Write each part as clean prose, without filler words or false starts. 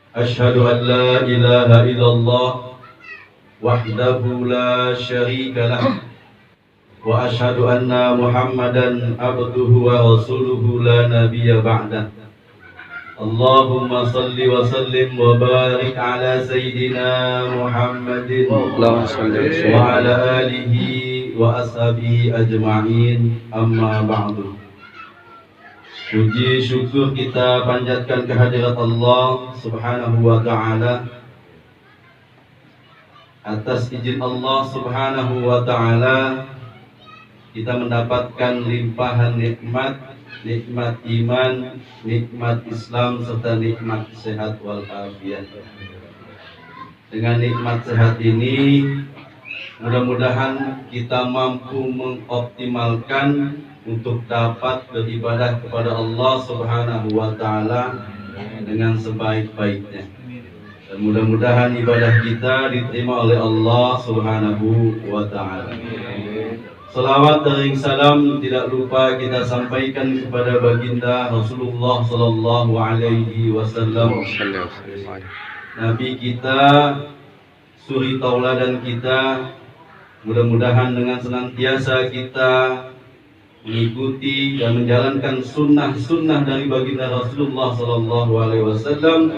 Asyhadu an la ilaha illallah wahdahu la syarika lah wa asyhadu anna Muhammadan abduhu wa rasuluhu la nabiyya ba'dah. Allahumma salli wa sallim wa barik ala sayyidina Muhammadin wa ala alihi wa ashabihi ajma'in, amma ba'du. Puji syukur kita panjatkan kehadirat Allah subhanahu wa ta'ala. Atas izin Allah subhanahu wa ta'ala kita mendapatkan limpahan nikmat, nikmat iman, nikmat Islam, serta nikmat sehat walafiat. Dengan nikmat sehat ini mudah-mudahan kita mampu mengoptimalkan untuk dapat beribadah kepada Allah subhanahu wa ta'ala dengan sebaik-baiknya. Dan mudah-mudahan ibadah kita diterima oleh Allah subhanahu wa ta'ala. Salawat dan salam tidak lupa kita sampaikan kepada baginda Rasulullah sallallahu alaihi wasallam, Nabi kita, suri tauladan kita. Mudah-mudahan dengan senantiasa kita mengikuti dan menjalankan sunnah-sunnah dari baginda Rasulullah sallallahu alaihi wasallam,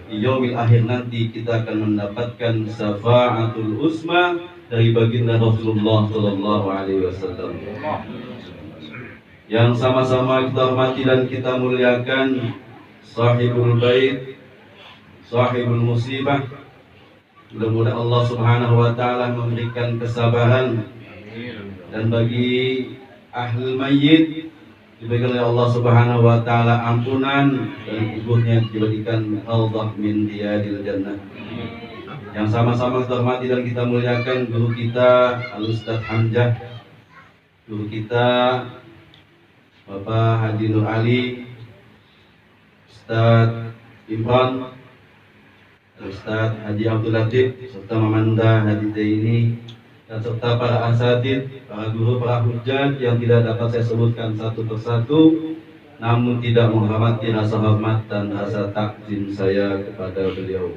di yaumil akhir nanti kita akan mendapatkan syafaatul uzma dari baginda Rasulullah sallallahu alaihi wasallam. Yang sama-sama kita hormati dan kita muliakan sahibul bait, sahibul musibah. Mudah-mudahan Allah subhanahu wa ta'ala memberikan kesabaran, dan bagi ahli mayyit diberikan oleh Allah subhanahu wa ta'ala ampunan, dan kuburnya dijadikan haldhah min riyadil jannah. Yang sama-sama kita hormati dan kita muliakan guru kita Al-Ustaz Hamzah, guru kita Bapak Haji Nur Ali, Ustaz Imran, Ustaz Haji Abdul Latif, serta Mamanda Haji Zaini, dan serta para asatid, para guru, para hujjat yang tidak dapat saya sebutkan satu persatu, namun tidak menghormati rasa hormat dan rasa takzim saya kepada beliau.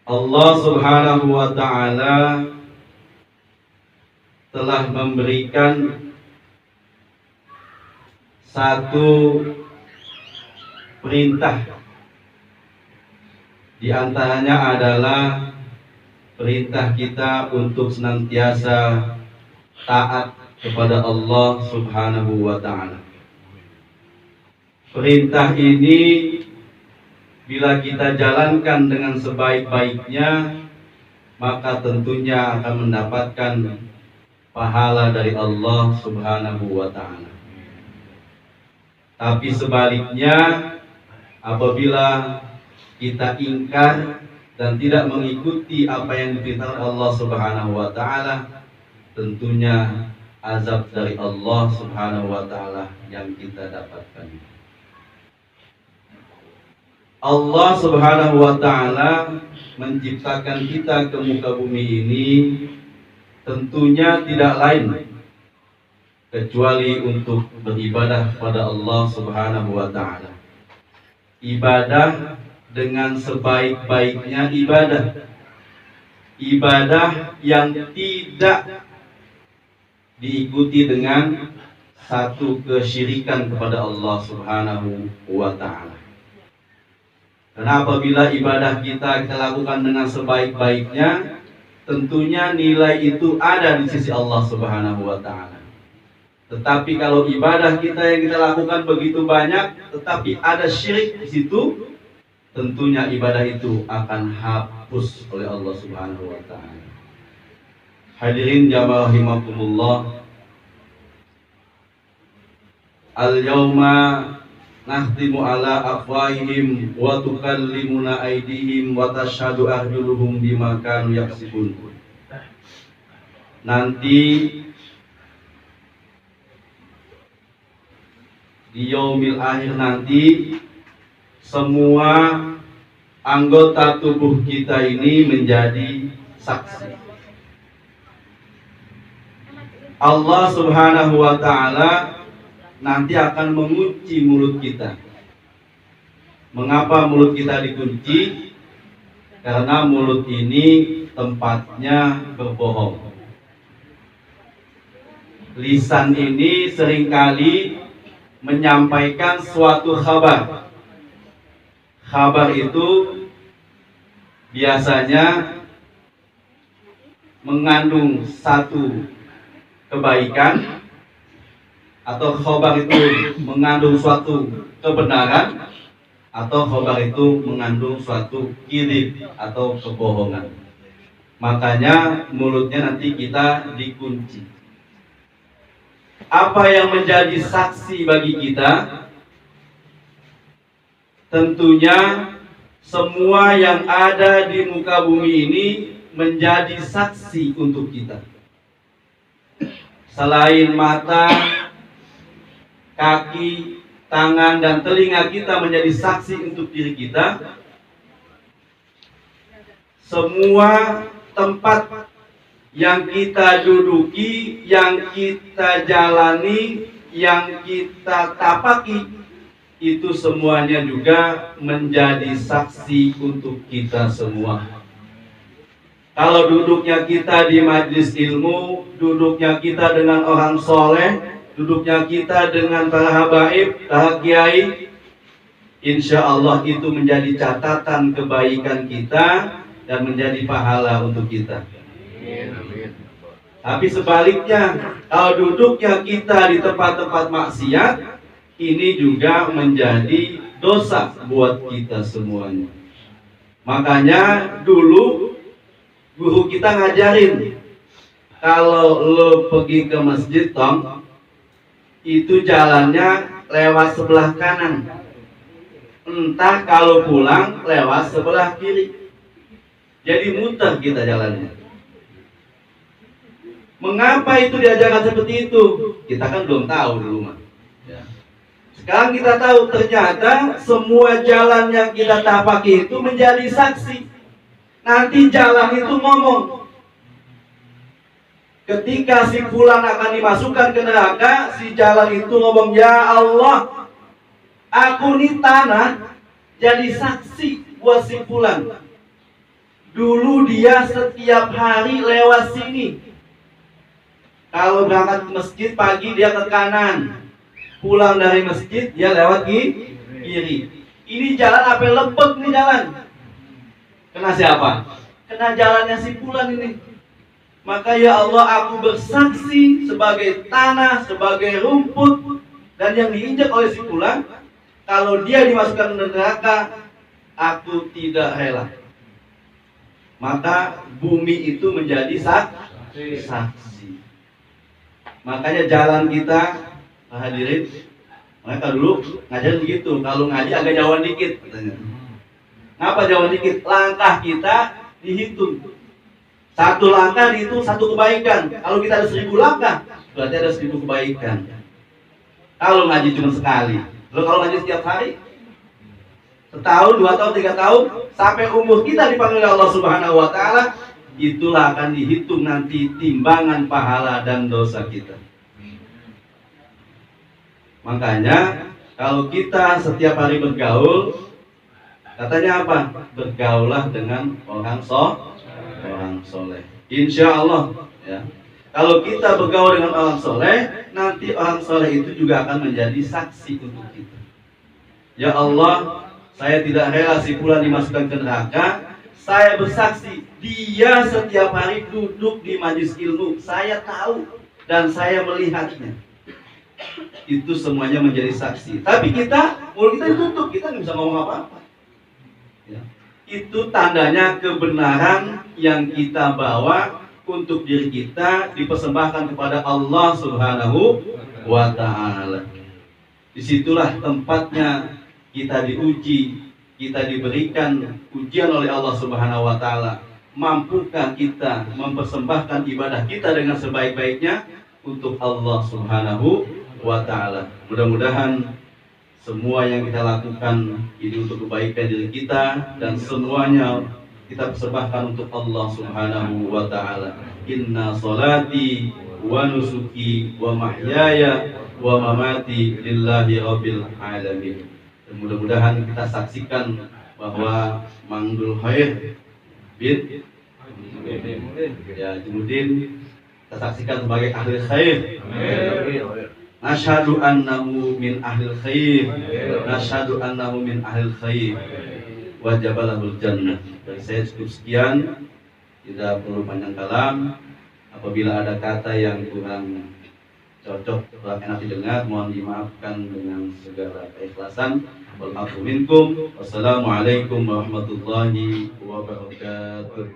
Allah subhanahu wa ta'ala telah memberikan satu perintah. Di antaranya adalah perintah kita untuk senantiasa taat kepada Allah subhanahu wa ta'ala. Perintah ini bila kita jalankan dengan sebaik-baiknya, maka tentunya akan mendapatkan pahala dari Allah subhanahu wa ta'ala. Tapi sebaliknya, apabila kita ingkar dan tidak mengikuti apa yang diperintahkan Allah subhanahu wa ta'ala, tentunya azab dari Allah subhanahu wa ta'ala yang kita dapatkan. Allah subhanahu wa ta'ala menciptakan kita ke muka bumi ini tentunya tidak lain kecuali untuk beribadah kepada Allah subhanahu wa ta'ala. Ibadah dengan sebaik-baiknya ibadah. Ibadah yang tidak diikuti dengan satu kesyirikan kepada Allah subhanahu wa ta'ala. Karena apabila ibadah kita lakukan dengan sebaik-baiknya, tentunya nilai itu ada di sisi Allah subhanahu wa ta'ala. Tetapi kalau ibadah kita yang kita lakukan begitu banyak, tetapi ada syirik di situ, tentunya ibadah itu akan hapus oleh Allah subhanahu wa ta'ala. Hadirin jamaah rahimakumullah, al-yawma nakhtimu ala afwahihim wa tukallimuna aydihim wa tashhadu arjuluhum bima kanu yaksibun. Nanti di yaumil akhir nanti, semua anggota tubuh kita ini menjadi saksi. Allah subhanahu wa ta'ala nanti akan mengunci mulut kita, Mengapa mulut kita dikunci? Karena mulut ini tempatnya berbohong. Lisan ini seringkali menyampaikan suatu kabar. Kabar itu biasanya mengandung satu kebaikan, atau khabar itu mengandung suatu kebenaran, atau khabar itu mengandung suatu kidib atau kebohongan. Makanya mulutnya nanti kita dikunci. Apa yang menjadi saksi bagi kita? Tentunya semua yang ada di muka bumi ini menjadi saksi untuk kita. Selain mata, kaki, tangan, dan telinga kita menjadi saksi untuk diri kita, semua tempat yang kita duduki, yang kita jalani, yang kita tapaki, itu semuanya juga menjadi saksi untuk kita semua. Kalau duduknya kita di majelis ilmu, duduknya kita dengan orang soleh, duduknya kita dengan para habaib, para kiai, insya Allah itu menjadi catatan kebaikan kita dan menjadi pahala untuk kita. Tapi sebaliknya, kalau duduknya kita di tempat-tempat maksiat, ini juga menjadi dosa buat kita semuanya. Makanya dulu guru kita ngajarin, kalau lo pergi ke masjid tong, itu jalannya lewat sebelah kanan. Entah kalau pulang lewat sebelah kiri. Jadi muter kita jalannya. Mengapa itu diajarkan seperti itu? Kita kan belum tahu dulu mah. Sekarang kita tahu, ternyata semua jalan yang kita tapaki itu menjadi saksi. Nanti jalan itu ngomong. Ketika si fulan akan dimasukkan ke neraka, si jalan itu ngomong, ya Allah, aku ini tanah jadi saksi buat si fulan. Dulu dia setiap hari lewat sini. Kalau berangkat ke masjid pagi dia ke kanan, pulang dari masjid dia lewat kiri. Ini jalan apa lepek nih jalan? Kena siapa? Kena jalannya si fulan ini. Maka ya Allah, aku bersaksi sebagai tanah, sebagai rumput, dan yang diinjak oleh si fulan, kalau dia dimasukkan ke neraka, aku tidak rela. Maka bumi itu menjadi saksi. Makanya jalan kita, hadirin, mereka dulu ngajarin begitu. Kalau ngaji agak jauhan dikit, katanya. Ngapa jauhan dikit? Langkah kita dihitung. Satu langkah dihitung satu kebaikan. Kalau kita ada 1000 langkah, berarti ada 1000 kebaikan. Kalau ngaji cuma sekali, lalu kalau ngaji setiap hari, setahun, 2 tahun, 3 tahun, sampai umur kita dipanggil oleh Allah Subhanahu wa Ta'ala, itulah akan dihitung nanti timbangan pahala dan dosa kita. Makanya kalau kita setiap hari bergaul, katanya apa? Bergaulah dengan orang soleh. Insya Allah, ya. Kalau kita bergaul dengan orang soleh, nanti orang soleh itu juga akan menjadi saksi untuk kita. Ya Allah, saya tidak rela si fulan dimasukkan ke neraka. Saya bersaksi, dia setiap hari duduk di majelis ilmu. Saya tahu dan saya melihatnya. Itu semuanya menjadi saksi. Tapi kita, mulut kita ditutup, kita nggak bisa ngomong apa-apa. Ya. Itu tandanya kebenaran yang kita bawa untuk diri kita dipersembahkan kepada Allah Subhanahu wa Ta'ala. Disitulah tempatnya kita diuji, kita diberikan ujian oleh Allah Subhanahu wa Ta'ala. Mampukah kita mempersembahkan ibadah kita dengan sebaik-baiknya untuk Allah Subhanahu wa Ta'ala. Mudah-mudahan semua yang kita lakukan ini untuk kebaikan diri kita, dan semuanya kita persembahkan untuk Allah Subhanahu wa Ta'ala. Inna salati wa nusuki wa mahyaya wa mamati lillahi rabbil alamin. Dan mudah-mudahan kita saksikan bahwa Mangdul Khair bin Jumudin kita saksikan sebagai ahli khair. Nasyhadu annahu min ahli khair. Nasyhadu annahu min ahli khair. Wajabalahul jannah. Dari saya cukup sekian, tidak perlu panjang kalam. Apabila ada kata yang kurang cocok, kurang enak didengar, mohon dimaafkan dengan segala keikhlasan. Wal afu minkum. Wassalamualaikum warahmatullahi wabarakatuh.